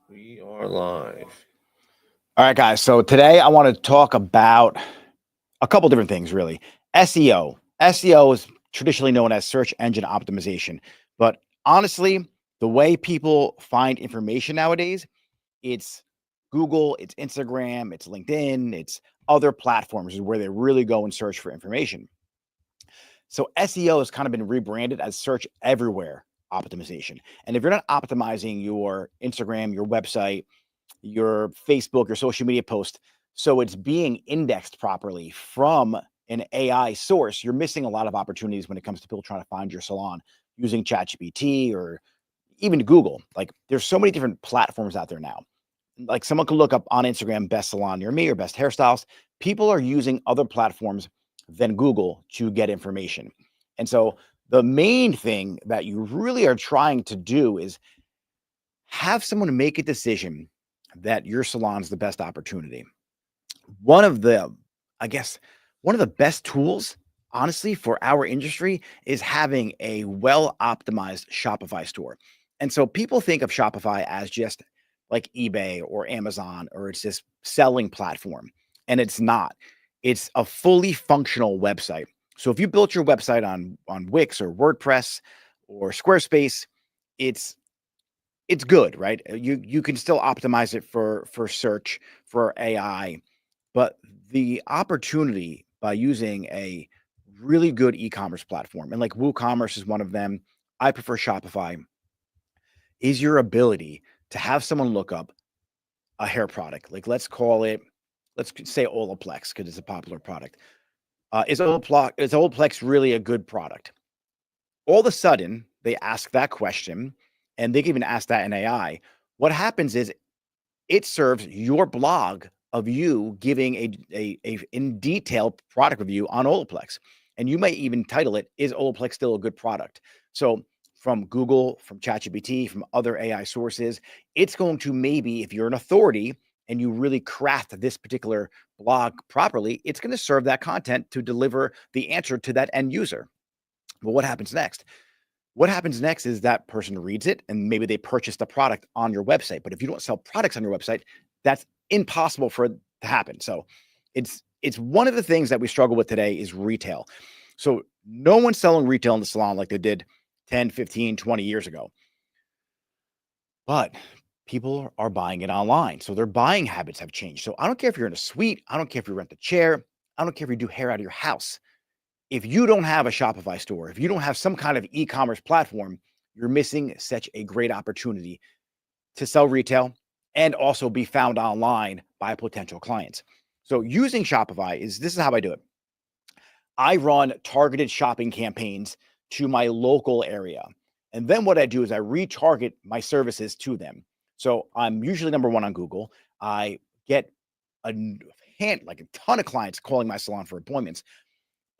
We are live. All right, guys. So today I want to talk about a couple different things, really. SEO. SEO is traditionally known as search engine optimization. But honestly, the way people find information nowadays, it's Google, it's Instagram, it's LinkedIn, it's other platforms is where they really go and search for information. So SEO has kind of been rebranded as search everywhere optimization. And if you're not optimizing your Instagram, your website, your Facebook, your social media post, so it's being indexed properly from an AI source, you're missing a lot of opportunities when it comes to people trying to find your salon using ChatGPT or even Google. Like there's so many different platforms out there now. Like someone could look up on Instagram best salon near me or best hairstyles. People are using other platforms than Google to get information. And so the main thing that you really are trying to do is have someone make a decision that your salon's the best opportunity. One of the, I guess, one of the best tools, honestly, for our industry is having a well optimized Shopify store. And so people think of Shopify as just like eBay or Amazon, or it's this selling platform. And it's not. It's a fully functional website. So if you built your website on Wix or WordPress or Squarespace, it's it's good, right? You can still optimize it for search, for AI, but the opportunity by using a really good e-commerce platform, and like WooCommerce is one of them, I prefer Shopify, is your ability to have someone look up a hair product. Like let's say Olaplex because it's a popular product. Is Olaplex really a good product? All of a sudden, they ask that question, and they can even ask that in AI. What happens is it serves your blog of you giving a in detail product review on Olaplex. And you might even title it, Is Olaplex Still a Good Product? So from Google, from ChatGPT, from other AI sources, it's going to maybe, if you're an authority and you really craft this particular blog properly, it's going to serve that content to deliver the answer to that end user. But what happens next? What happens next is that person reads it and maybe they purchase the product on your website. But if you don't sell products on your website, that's impossible for it to happen. So it's one of the things that we struggle with today is retail. So no one's selling retail in the salon like they did 10, 15, 20 years ago. But people are buying it online. So their buying habits have changed. So I don't care if you're in a suite, I don't care if you rent a chair, I don't care if you do hair out of your house. If you don't have a Shopify store, if you don't have some kind of e-commerce platform, you're missing such a great opportunity to sell retail and also be found online by potential clients. So using Shopify is this is how I do it. I run targeted shopping campaigns to my local area. And then what I do is I retarget my services to them. So I'm usually number one on Google. I get a like a ton of clients calling my salon for appointments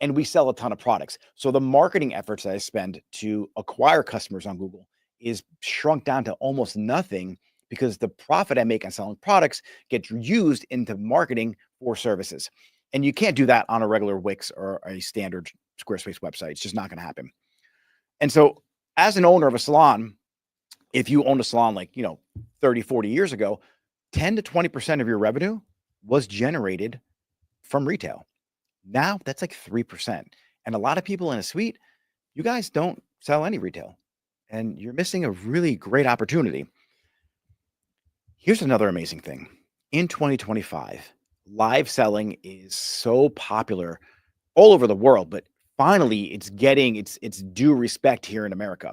and we sell a ton of products. So the marketing efforts that I spend to acquire customers on Google is shrunk down to almost nothing because the profit I make on selling products gets used into marketing for services. And you can't do that on a regular Wix or a standard Squarespace website. It's just not going to happen. And so as an owner of a salon, if you owned a salon like, 30, 40 years ago, 10 to 20% of your revenue was generated from retail. Now that's like 3%. And a lot of people in a suite, you guys don't sell any retail and you're missing a really great opportunity. Here's another amazing thing. In 2025, live selling is so popular all over the world, but finally it's getting its due respect here in America.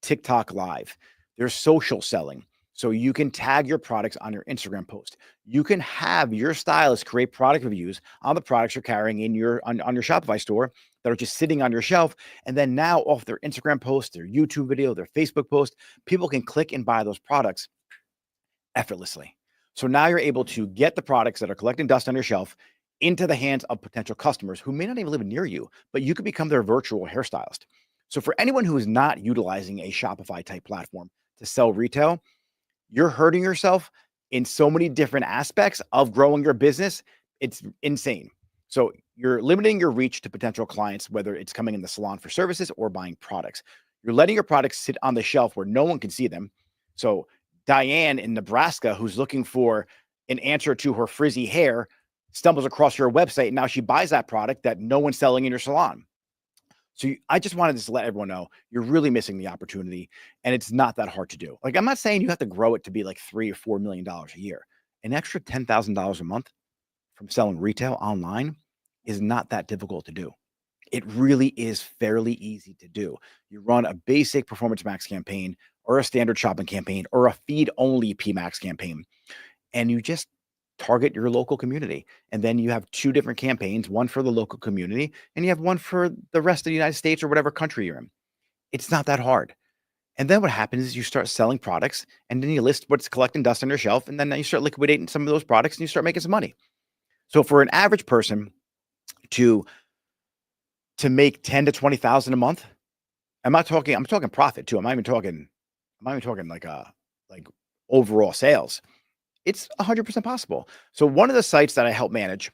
TikTok Live, there's social selling. So you can tag your products on your Instagram post. You can have your stylist create product reviews on the products you're carrying in on your Shopify store that are just sitting on your shelf. And then now off their Instagram post, their YouTube video, their Facebook post, people can click and buy those products effortlessly. So now you're able to get the products that are collecting dust on your shelf into the hands of potential customers who may not even live near you, but you could become their virtual hairstylist. So for anyone who is not utilizing a Shopify type platform to sell retail, you're hurting yourself in so many different aspects of growing your business. It's insane. So you're limiting your reach to potential clients, whether it's coming in the salon for services or buying products. You're letting your products sit on the shelf where no one can see them. So Diane in Nebraska, who's looking for an answer to her frizzy hair, stumbles across your website, and now she buys that product that no one's selling in your salon. So I just wanted to let everyone know you're really missing the opportunity, and it's not that hard to do. Like, I'm not saying you have to grow it to be like $3 or $4 million a year. An extra $10,000 a month from selling retail online is not that difficult to do. It really is fairly easy to do. You run a basic Performance Max campaign or a standard shopping campaign or a feed only PMax campaign, and you just target your local community. And then you have two different campaigns, one for the local community and you have one for the rest of the United States or whatever country you're in. It's not that hard. And then what happens is you start selling products and then you list what's collecting dust on your shelf. And then you start liquidating some of those products and you start making some money. So for an average person to make 10 to 20,000 a month, I'm talking profit too. I'm not even talking like overall sales. It's 100% possible. So one of the sites that I help manage,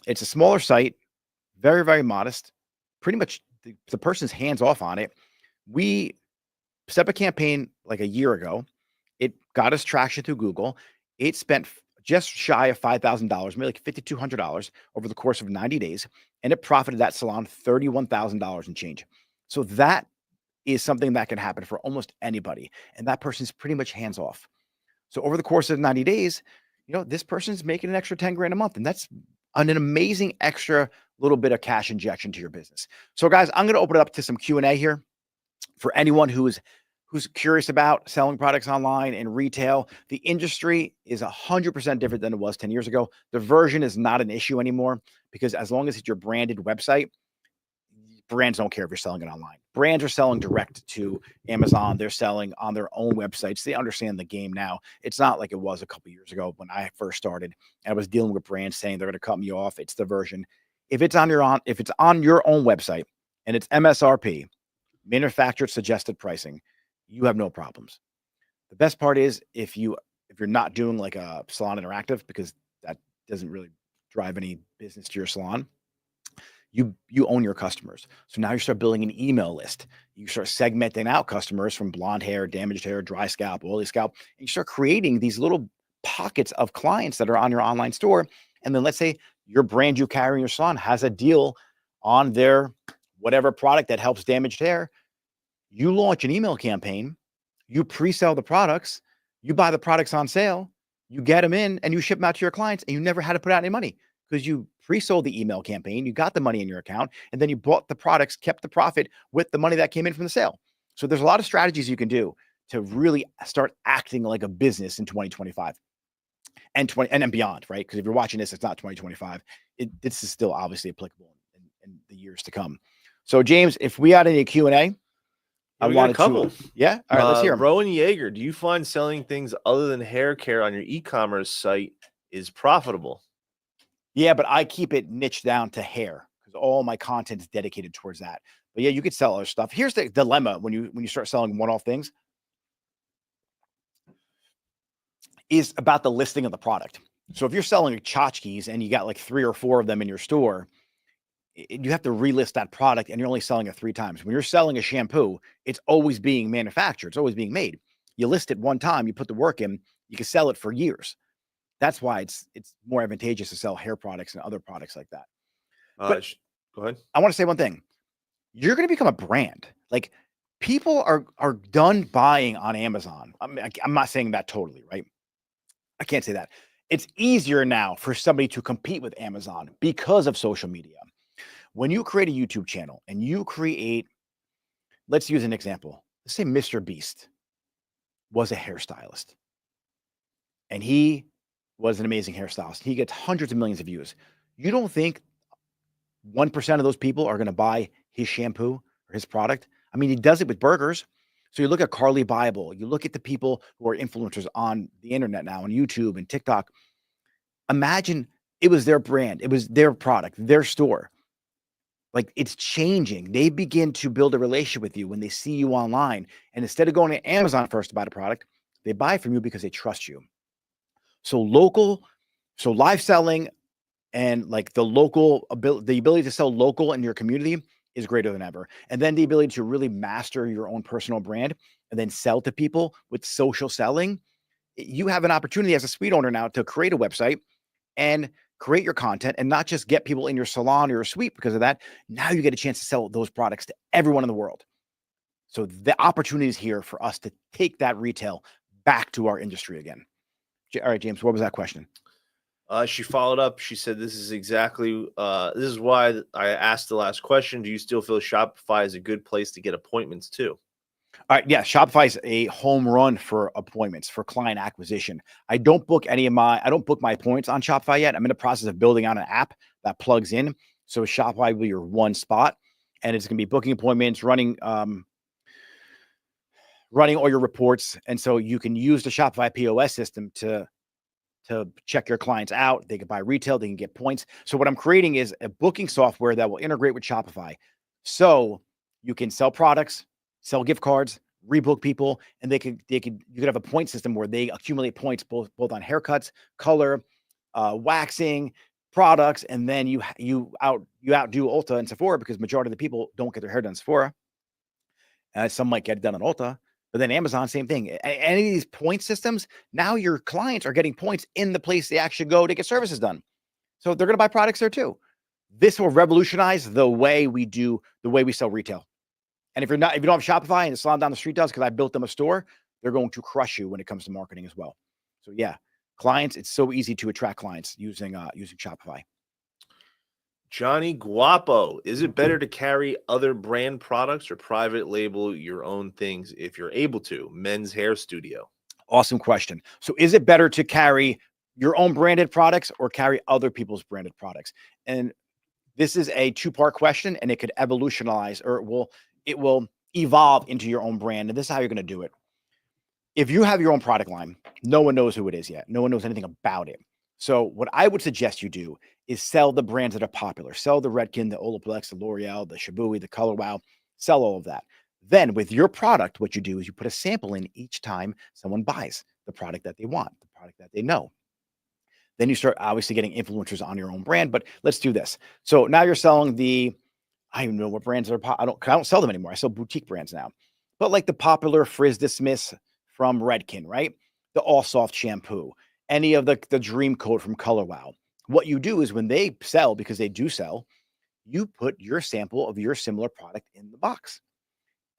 it's a smaller site, very, very modest, pretty much the person's hands off on it. We set up a campaign like a year ago. It got us traction through Google. It spent just shy of $5,000, maybe like $5,200 over the course of 90 days. And it profited that salon $31,000 and change. So that is something that can happen for almost anybody. And that person's pretty much hands off. So over the course of 90 days, this person's making an extra 10 grand a month. And that's an amazing extra little bit of cash injection to your business. So guys, I'm going to open it up to some Q&A here for anyone who's curious about selling products online and retail. The industry is 100% different than it was 10 years ago. The version is not an issue anymore because as long as it's your branded website, brands don't care if you're selling it online. Brands are selling direct to Amazon. They're selling on their own websites. They understand the game now. It's not like it was a couple years ago when I first started. I was dealing with brands saying they're going to cut me off. It's the version. If it's on your own website and it's MSRP, manufacturer suggested pricing, you have no problems. The best part is if you're not doing like a salon interactive, because that doesn't really drive any business to your salon. You own your customers. So now you start building an email list. You start segmenting out customers from blonde hair, damaged hair, dry scalp, oily scalp, and you start creating these little pockets of clients that are on your online store. And then let's say your brand you carry in your salon has a deal on their whatever product that helps damaged hair. You launch an email campaign, you pre-sell the products, you buy the products on sale, you get them in and you ship them out to your clients and you never had to put out any money because you pre-sold the email campaign, you got the money in your account, and then you bought the products, kept the profit with the money that came in from the sale. So there's a lot of strategies you can do to really start acting like a business in 2025 and beyond, right? Because if you're watching this, it's not 2025. This is still obviously applicable in the years to come. So James, if we had any Q&A, I wanted a couple. Yeah. All right, let's hear them. Rowan Yeager, do you find selling things other than hair care on your e-commerce site is profitable? Yeah, but I keep it niched down to hair because all my content is dedicated towards that. But yeah, you could sell other stuff. Here's the dilemma when you start selling one-off things is about the listing of the product. So if you're selling tchotchkes and you got like 3 or 4 of them in your store, you have to relist that product and you're only selling it 3 times. When you're selling a shampoo, it's always being manufactured. It's always being made. You list it one time, you put the work in, you can sell it for years. That's why it's more advantageous to sell hair products and other products like that. But go ahead. I want to say one thing. You're going to become a brand. Like people are done buying on Amazon. I'm not saying that totally, right? I can't say that. It's easier now for somebody to compete with Amazon because of social media. When you create a YouTube channel and you create, let's use an example. Let's say Mr. Beast was a hairstylist and he was an amazing hairstylist. He gets hundreds of millions of views. You don't think 1% of those people are going to buy his shampoo or his product? I mean, he does it with burgers. So you look at Carly Bible, you look at the people who are influencers on the internet now, on YouTube and TikTok. Imagine it was their brand. It was their product, their store. Like it's changing. They begin to build a relationship with you when they see you online. And instead of going to Amazon first to buy the product, they buy from you because they trust you. So live selling and like the ability to sell local in your community is greater than ever. And then the ability to really master your own personal brand and then sell to people with social selling you have an opportunity as a suite owner now to create a website and create your content and not just get people in your salon or your suite because of that. Now you get a chance to sell those products to everyone in the world. So the opportunity is here for us to take that retail back to our industry again. All right, James, what was that question? She followed up. She said, "This is exactly. This is why I asked the last question. Do you still feel Shopify is a good place to get appointments too?" All right, yeah, Shopify is a home run for appointments, for client acquisition. I don't book my appointments on Shopify yet. I'm in the process of building out an app that plugs in. So Shopify will be your one spot, and it's going to be booking appointments, running all your reports, and so you can use the Shopify POS system to check your clients out. They can buy retail, they can get points. So what I'm creating is a booking software that will integrate with Shopify. So you can sell products, sell gift cards, rebook people, and you could have a point system where they accumulate points both on haircuts, color, waxing, products, and then you outdo Ulta and Sephora because majority of the people don't get their hair done at Sephora. Some might get it done on Ulta. But then Amazon, same thing. Any of these point systems, now your clients are getting points in the place they actually go to get services done. So they're going to buy products there too. This will revolutionize the way we sell retail. And if you don't have Shopify and the salon down the street does, because I built them a store, they're going to crush you when it comes to marketing as well. So yeah, clients, it's so easy to attract clients using Shopify. Johnny Guapo, is it better to carry other brand products or private label your own things if you're able to? Men's Hair Studio. Awesome question. So is it better to carry your own branded products or carry other people's branded products? And this is a two-part question, and it could evolutionize, or it will evolve into your own brand. And this is how you're going to do it. If you have your own product line, no one knows who it is yet. No one knows anything about it. So what I would suggest you do is sell the brands that are popular. Sell the Redken, the Olaplex, the L'Oreal, the Shibui, the Color Wow. Sell all of that. Then with your product, what you do is you put a sample in each time someone buys the product that they want, the product that they know. Then you start obviously getting influencers on your own brand. But let's do this. So now you're selling I don't even know what brands are. I don't sell them anymore. I sell boutique brands now. But like the popular Frizz Dismiss from Redken, right? The All Soft shampoo, any of the Dream Coat from Color Wow. What you do is when they sell, because they do sell, you put your sample of your similar product in the box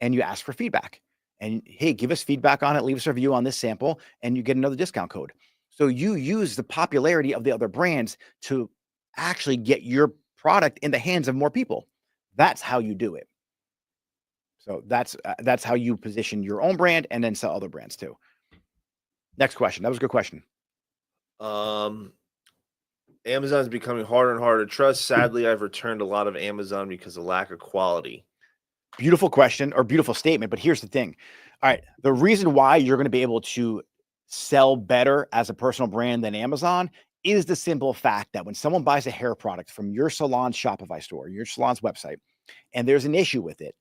and you ask for feedback. And hey, give us feedback on it, leave us a review on this sample, and you get another discount code. So you use the popularity of the other brands to actually get your product in the hands of more people. That's how you do it. So that's how you position your own brand and then sell other brands too. Next question. That was a good question. Amazon is becoming harder and harder to trust. Sadly, I've returned a lot of Amazon because of lack of quality. Beautiful question or beautiful statement, but here's the thing. All right, the reason why you're going to be able to sell better as a personal brand than Amazon is the simple fact that when someone buys a hair product from your salon's Shopify store, your salon's website, and there's an issue with it,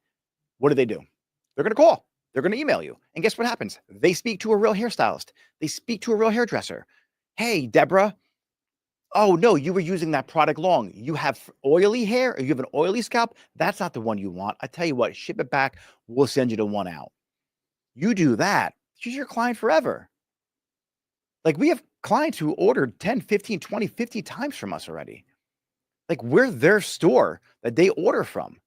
what do? They're going to call. They're going to email you. And guess what happens? They speak to a real hairstylist. They speak to a real hairdresser. Hey, Deborah. Oh, no, you were using that product long. You have oily hair or you have an oily scalp. That's not the one you want. I tell you what, ship it back. We'll send you the one out. You do that. She's your client forever. Like we have clients who ordered 10, 15, 20, 50 times from us already. Like we're their store that they order from.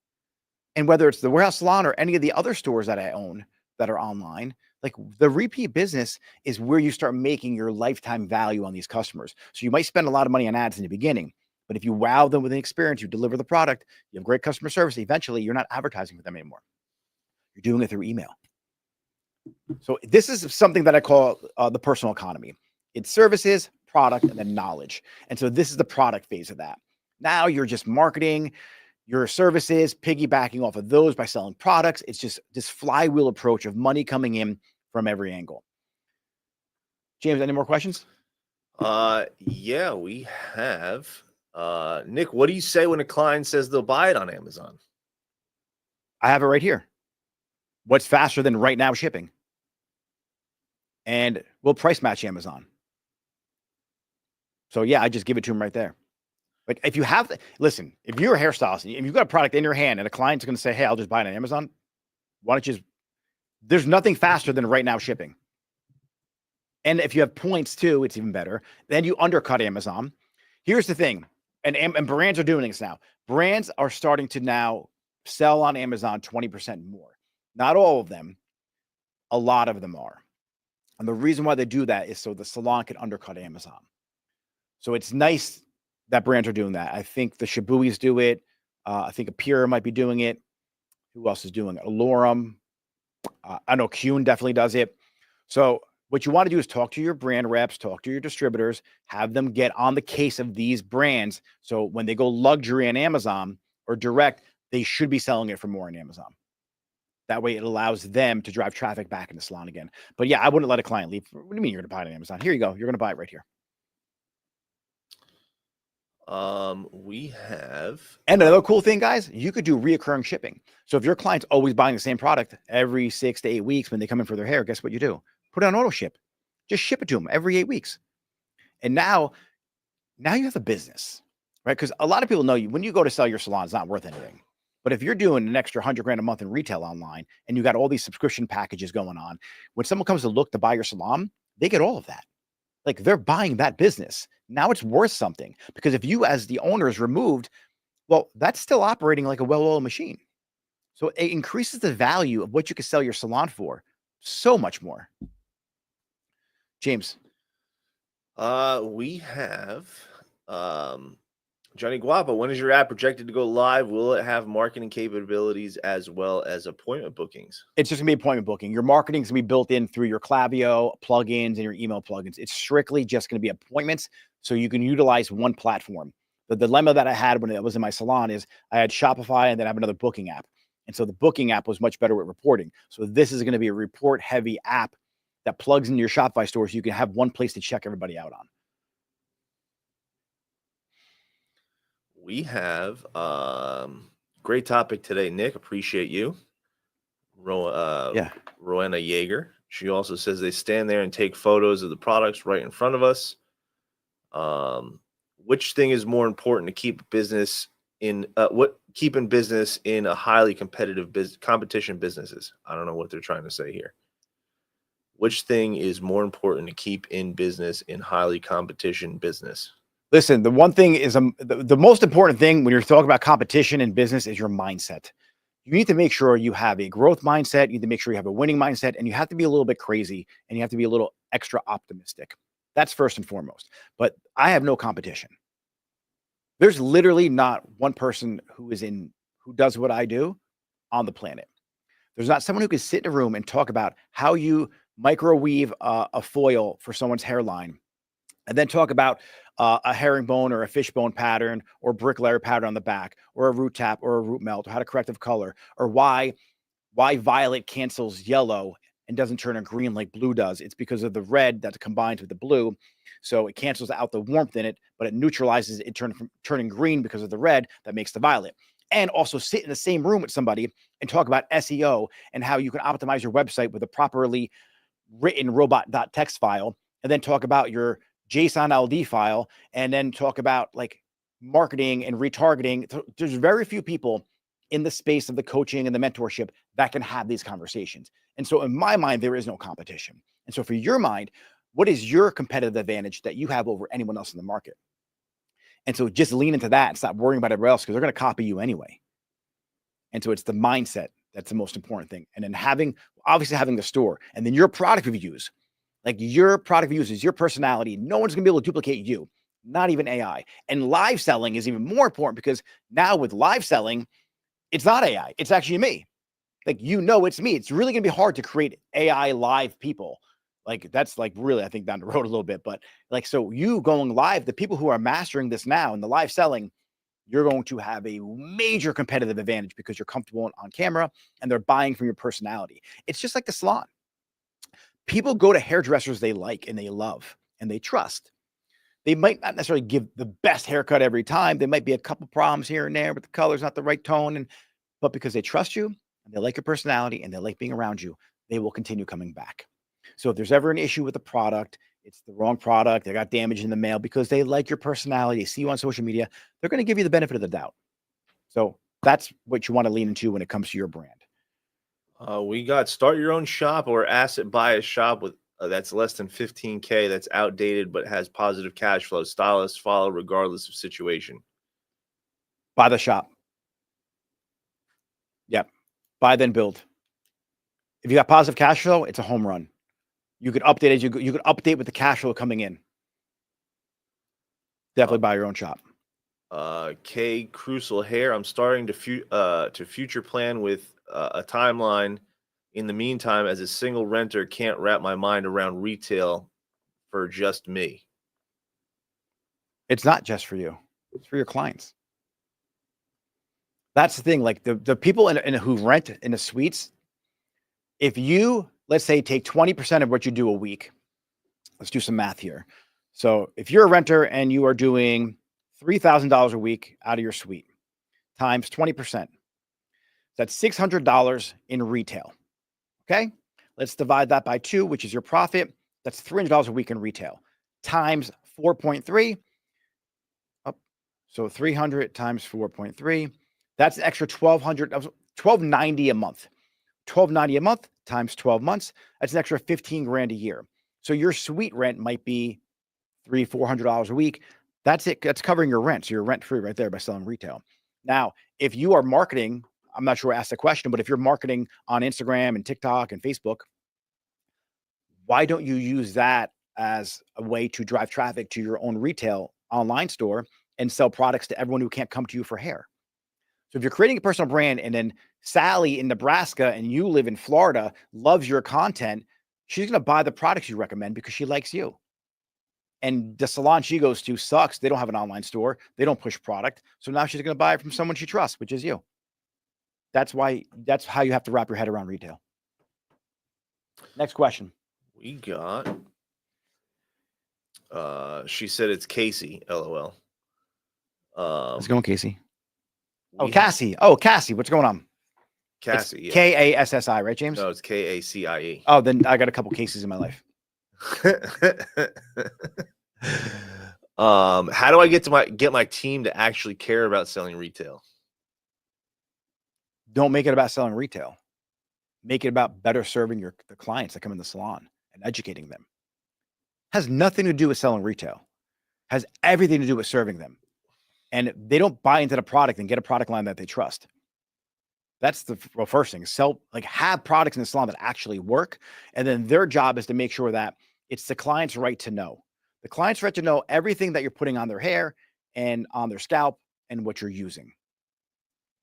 And whether it's the Warehouse Salon or any of the other stores that I own that are online, like the repeat business is where you start making your lifetime value on these customers. So you might spend a lot of money on ads in the beginning, but if you wow them with an experience, you deliver the product, you have great customer service, eventually you're not advertising for them anymore. You're doing it through email. So this is something that I call the personal economy. It's services, product, and then knowledge. And so this is the product phase of that. Now you're just marketing your services, piggybacking off of those by selling products. It's just this flywheel approach of money coming in from every angle. James, any more questions? Yeah, we have. Nick, what do you say when a client says they'll buy it on Amazon? I have it right here. What's faster than right now shipping? And we'll price match Amazon. So yeah, I just give it to him right there. Like if you have, listen, if you're a hairstylist and you've got a product in your hand and a client's going to say, hey, I'll just buy it on Amazon. Why don't you there's nothing faster than right now shipping. And if you have points too, it's even better. Then you undercut Amazon. Here's the thing, and brands are doing this now. Brands are starting to now sell on Amazon 20% more. Not all of them, a lot of them are. And the reason why they do that is so the salon can undercut Amazon. So it's nice that brands are doing that. I think the Shibuis do it. I think Apira might be doing it. Who else is doing it? Alorum. I know Kuhn definitely does it. So what you want to do is talk to your brand reps, talk to your distributors, have them get on the case of these brands. So when they go luxury on Amazon or direct, they should be selling it for more on Amazon. That way it allows them to drive traffic back in the salon again. But yeah, I wouldn't let a client leave. What do you mean you're going to buy it on Amazon? Here you go. You're going to buy it right here. We have, and another cool thing, guys, you could do reoccurring shipping. So if your client's always buying the same product every 6 to 8 weeks when they come in for their hair, guess what you do? Put it on auto ship. Just ship it to them every 8 weeks. And now you have a business, right? Because a lot of people know you when you go to sell your salon, it's not worth anything. But if you're doing an extra $100,000 a month in retail online and you got all these subscription packages going on, when someone comes to look to buy your salon, they get all of that. Like they're buying that business. Now it's worth something because if you as the owner is removed, well, that's still operating like a well-oiled machine. So it increases the value of what you can sell your salon for so much more. James. We have Johnny Guapo. When is your app projected to go live? Will it have marketing capabilities as well as appointment bookings? It's just gonna be appointment booking. Your marketing is gonna be built in through your Klaviyo plugins and your email plugins. It's strictly just gonna be appointments, so you can utilize one platform. The dilemma that I had when I was in my salon is I had Shopify and then I have another booking app. And so the booking app was much better with reporting. So this is gonna be a report-heavy app that plugs into your Shopify store so you can have one place to check everybody out on. We have great topic today, Nick. Appreciate you. Yeah. Rowena Yeager. She also says they stand there and take photos of the products right in front of us. Which thing is more important to keep business in keeping business in a highly competitive competition businesses? I don't know what they're trying to say here. Which thing is more important to keep in business in highly competition business? Listen, the one thing is the most important thing when you're talking about competition in business is your mindset. You need to make sure you have a growth mindset. You need to make sure you have a winning mindset, and you have to be a little bit crazy and you have to be a little extra optimistic. That's first and foremost. But I have no competition. There's literally not one person who does what I do on the planet. There's not someone who can sit in a room and talk about how you microweave a foil for someone's hairline and then talk about a herringbone or a fishbone pattern or bricklayer pattern on the back or a root tap or a root melt or how to corrective color or why violet cancels yellow and doesn't turn a green like blue does. It's because of the red that combines with the blue. So it cancels out the warmth in it, but it neutralizes it turning green because of the red that makes the violet. And also sit in the same room with somebody and talk about SEO and how you can optimize your website with a properly written robot.txt file, and then talk about your JSON LD file, and then talk about like marketing and retargeting. There's very few people in the space of the coaching and the mentorship that can have these conversations. And so in my mind, there is no competition. And so for your mind, what is your competitive advantage that you have over anyone else in the market? And so just lean into that and stop worrying about everybody else because they're going to copy you anyway. And so it's the mindset that's the most important thing. And then obviously having the store and then your product reviews. Like your product reviews is your personality. No one's going to be able to duplicate you, not even AI. And live selling is even more important because now with live selling, it's not AI. It's actually me. Like, it's me. It's really going to be hard to create AI live people. Like that's like really, I think down the road a little bit, but like, so you going live, the people who are mastering this now and the live selling, you're going to have a major competitive advantage because you're comfortable on camera and they're buying from your personality. It's just like the salon. People go to hairdressers they like and they love and they trust. They might not necessarily give the best haircut every time. There might be a couple problems here and there, but the color's not the right tone. But because they trust you and they like your personality and they like being around you, they will continue coming back. So if there's ever an issue with the product, it's the wrong product, they got damage in the mail because they like your personality, they see you on social media, they're going to give you the benefit of the doubt. So that's what you want to lean into when it comes to your brand. We got start your own shop or asset bias shop with that's less than 15K, that's outdated but has positive cash flow. Stylists follow regardless of situation. Buy the shop. Yep. Buy, then build. If you got positive cash flow, it's a home run. You could update as you go. You could update with the cash flow coming in. Definitely buy your own shop. K Crucial Hair. I'm starting to future plan with a timeline. In the meantime, as a single renter, can't wrap my mind around retail for just me. It's not just for you. It's for your clients. That's the thing. Like the people who rent in the suites, if you, let's say, take 20% of what you do a week, let's do some math here. So if you're a renter and you are doing $3,000 a week out of your suite times 20%, that's $600 in retail. Okay. Let's divide that by 2, which is your profit. That's $300 a week in retail times 4.3. So 300 times 4.3. That's an extra $1,290 a month. $1,290 a month times 12 months. That's an extra 15 grand a year. So your suite rent might be $300-$400 a week. That's it. That's covering your rent. So you're rent free right there by selling retail. Now, if you are marketing, I'm not sure I asked the question, but if you're marketing on Instagram and TikTok and Facebook, why don't you use that as a way to drive traffic to your own retail online store and sell products to everyone who can't come to you for hair? So if you're creating a personal brand and then Sally in Nebraska and you live in Florida loves your content, she's going to buy the products you recommend because she likes you. And the salon she goes to sucks. They don't have an online store. They don't push product. So now she's going to buy it from someone she trusts, which is you. That's how you have to wrap your head around retail. Next question. We got, she said it's Casey, LOL. Let's go on, Casey. Oh, Cassie. Cassie. What's going on? Cassie. Yeah. Kassi, right, James? No, it's Kacie. Oh, then I got a couple cases in my life. How do I get my team to actually care about selling retail? Don't make it about selling retail. Make it about better serving the clients that come in the salon and educating them. Has nothing to do with selling retail. Has everything to do with serving them. And they don't buy into the product and get a product line that they trust. That's the first thing. Have products in the salon that actually work. And then their job is to make sure that it's the client's right to know. The client's right to know everything that you're putting on their hair and on their scalp and what you're using.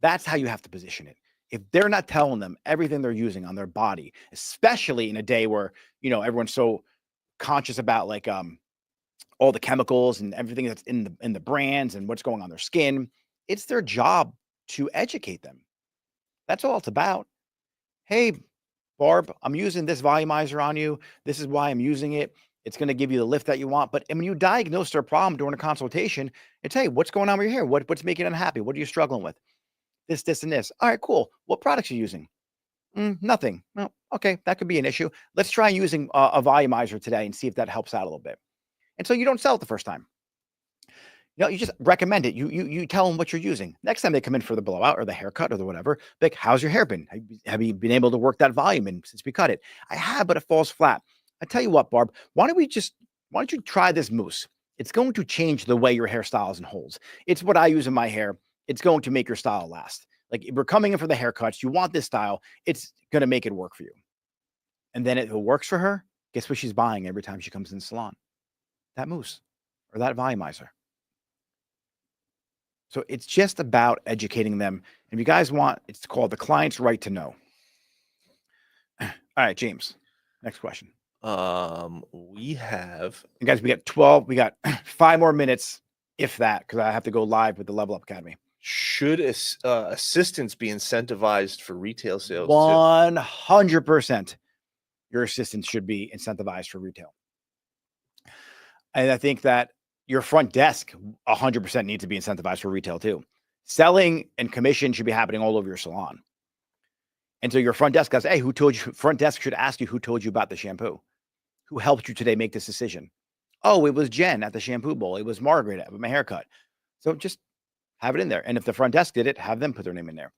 That's how you have to position it. If they're not telling them everything they're using on their body, especially in a day where, everyone's so conscious about all the chemicals and everything that's in the brands and what's going on their skin, it's their job to educate them. That's all it's about. Hey, Barb, I'm using this volumizer on you. This is why I'm using it. It's going to give you the lift that you want. But when you diagnose their problem during a consultation, it's, hey, what's going on with your hair? What's making it unhappy? What are you struggling with? This, and this. All right, cool. What products are you using? Nothing. Well, okay, that could be an issue. Let's try using a volumizer today and see if that helps out a little bit. And so you don't sell it the first time. You just recommend it. You tell them what you're using. Next time they come in for the blowout or the haircut or the whatever, like, how's your hair been? Have you been able to work that volume in since we cut it? I have, but it falls flat. I tell you what, Barb, why don't you try this mousse? It's going to change the way your hair styles and holds. It's what I use in my hair. It's going to make your style last. Like, if we're coming in for the haircuts, you want this style, it's going to make it work for you. And then if it works for her, guess what she's buying every time she comes in the salon? That mousse or that volumizer. So it's just about educating them. And if you guys want, it's called the client's right to know. All right, James, next question. We have, and guys, we got 5 more minutes, if that, because I have to go live with the Level Up Academy. Should assistants be incentivized for retail sales? 100%. Your assistants should be incentivized for retail. And I think that your front desk 100% needs to be incentivized for retail too. Selling and commission should be happening all over your salon. And so your front desk goes, hey, who told you? Front desk should ask you, who told you about the shampoo? Who helped you today make this decision? Oh, it was Jen at the shampoo bowl. It was Margaret at my haircut. So just have it in there. And if the front desk did it, have them put their name in there.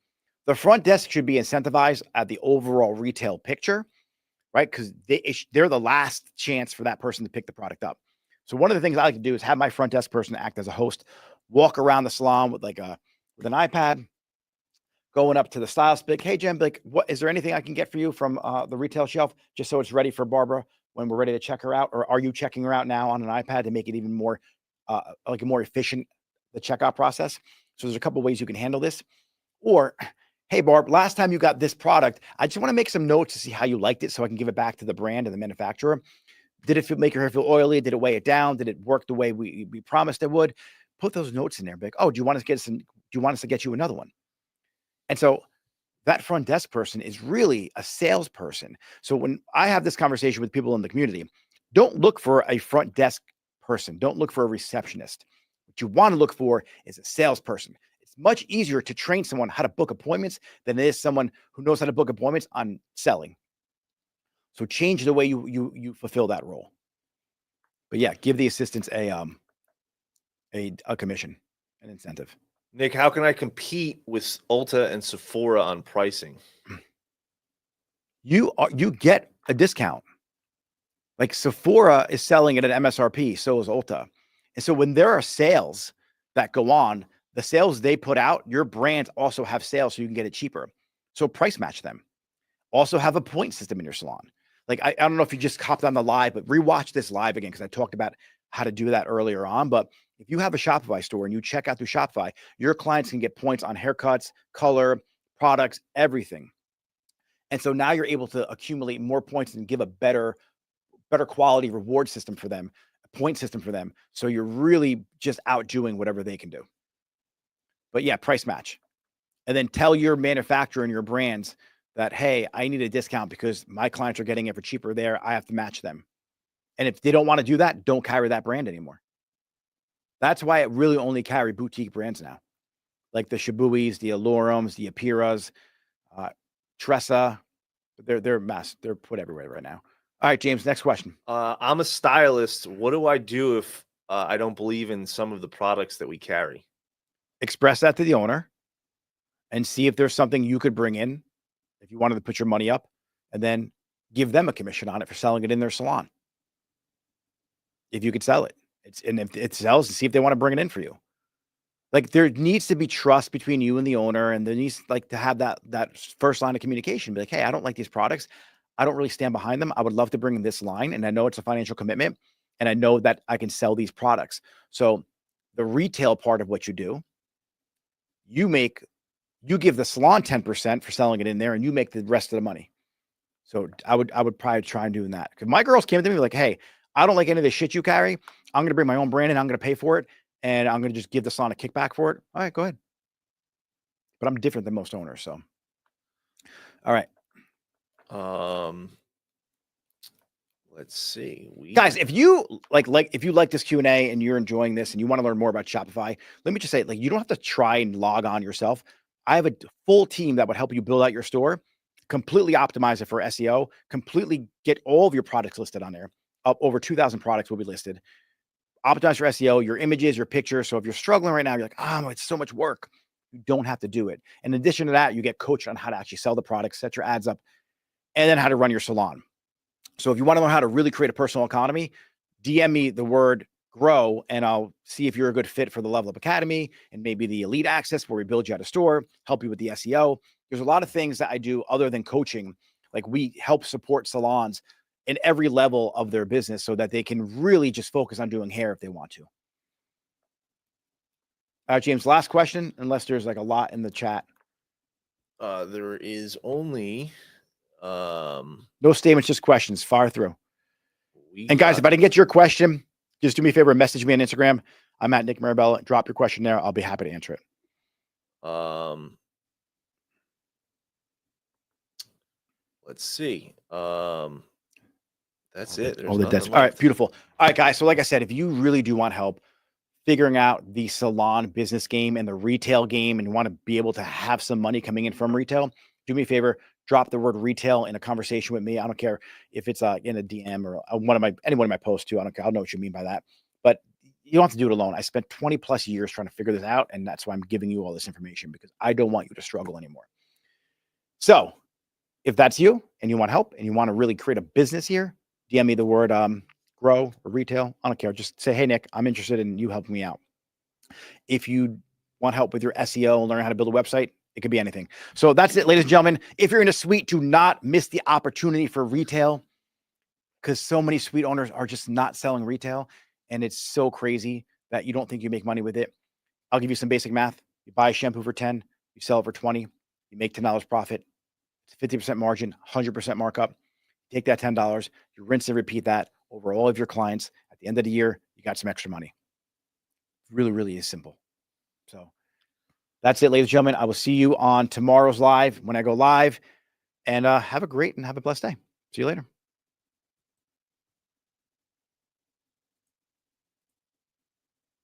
The front desk should be incentivized at the overall retail picture right? Because they're the last chance for that person to pick the product up. So one of the things I like to do is have my front desk person act as a host, walk around the salon with with an iPad, going up to the stylist, like, hey, Jim, like, what is there anything I can get for you from the retail shelf, just so it's ready for Barbara when we're ready to check her out? Or are you checking her out now on an iPad to make it even more like a more efficient the checkout process? So there's a couple ways you can handle this. Or, hey, Barb, last time you got this product, I just want to make some notes to see how you liked it so I can give it back to the brand and the manufacturer. Did it make your hair feel oily? Did it weigh it down? Did it work the way we promised it would? Put those notes in there. Be like, oh, do you want us to get you another one? And so that front desk person is really a salesperson. So when I have this conversation with people in the community, don't look for a front desk person. Don't look for a receptionist. What you want to look for is a salesperson. It's much easier to train someone how to book appointments than it is someone who knows how to book appointments on selling. So change the way you fulfill that role. But yeah, give the assistants a commission, an incentive. Nick, how can I compete with Ulta and Sephora on pricing? You get a discount. Like Sephora is selling it at MSRP, so is Ulta. And so when there are sales that go on, the sales they put out, your brands also have sales so you can get it cheaper. So price match them. Also have a point system in your salon. Like, I don't know if you just hopped on the live, but rewatch this live again because I talked about how to do that earlier on. But if you have a Shopify store and you check out through Shopify, your clients can get points on haircuts, color, products, everything. And so now you're able to accumulate more points and give a better quality reward system for them, a point system for them. So you're really just outdoing whatever they can do. But yeah, price match. And then tell your manufacturer and your brands that, hey, I need a discount because my clients are getting it for cheaper there. I have to match them. And if they don't want to do that, don't carry that brand anymore. That's why it really only carry boutique brands now, like the Shibuis, the Allurums, the Apiras, Tressa. They're mass. They're put everywhere right now. All right, James, next question. I'm a stylist. What do I do if I don't believe in some of the products that we carry? Express that to the owner and see if there's something you could bring in if you wanted to put your money up, and then give them a commission on it for selling it in their salon. If you could sell it, and if it sells, see if they want to bring it in for you. Like, there needs to be trust between you and the owner, and there needs to have that first line of communication. Be like, hey, I don't like these products. I don't really stand behind them. I would love to bring in this line, and I know it's a financial commitment, and I know that I can sell these products. So the retail part of what you do, you give the salon 10% for selling it in there, and you make the rest of the money. So I would probably try and doing that. Because my girls came to me like, hey, I don't like any of the shit you carry. I'm going to bring my own brand in. I'm going to pay for it. And I'm going to just give the salon a kickback for it. All right, go ahead. But I'm different than most owners. So, all right. Let's see. Guys, if you if you like this Q&A and you're enjoying this and you want to learn more about Shopify, let me just say, like, you don't have to try and log on yourself. I have a full team that would help you build out your store, completely optimize it for SEO, completely get all of your products listed on there. Over 2,000 products will be listed. Optimize your SEO, your images, your pictures. So if you're struggling right now, you're like, oh, it's so much work. You don't have to do it. In addition to that, you get coached on how to actually sell the products, set your ads up, and then how to run your salon. So if you want to learn how to really create a personal economy, DM me the word grow, and I'll see if you're a good fit for the Level Up Academy and maybe the Elite Access, where we build you out a store, help you with the SEO. There's a lot of things that I do other than coaching. Like, we help support salons in every level of their business so that they can really just focus on doing hair if they want to. All right, James, last question, unless there's like a lot in the chat. There is only no statements, just questions. Fire through. And guys, if I didn't get your question, just do me a favor and message me on Instagram. I'm at Nick Mirabella. Drop your question there. I'll be happy to answer it. Let's see. That's it. All right, beautiful. All right, guys. So like I said, if you really do want help figuring out the salon business game and the retail game, and you want to be able to have some money coming in from retail, do me a favor, drop the word retail in a conversation with me. I don't care if it's in a DM or any one of my posts too. I don't care. I don't know what you mean by that, but you don't have to do it alone. I spent 20 plus years trying to figure this out, and that's why I'm giving you all this information, because I don't want you to struggle anymore. So if that's you and you want help and you want to really create a business here, DM me the word grow or retail. I don't care. Just say, hey, Nick, I'm interested in you helping me out. If you want help with your SEO and learn how to build a website, it could be anything. So that's it, ladies and gentlemen. If you're in a suite, do not miss the opportunity for retail, because so many suite owners are just not selling retail. And it's so crazy that you don't think you make money with it. I'll give you some basic math. You buy a shampoo for 10, you sell it for 20, you make $10 profit. It's 50% margin, 100% markup. Take that $10, you rinse and repeat that over all of your clients. At the end of the year, you got some extra money. Really, really is simple. So that's it, ladies and gentlemen. I will see you on tomorrow's live when I go live. And have a great and have a blessed day. See you later.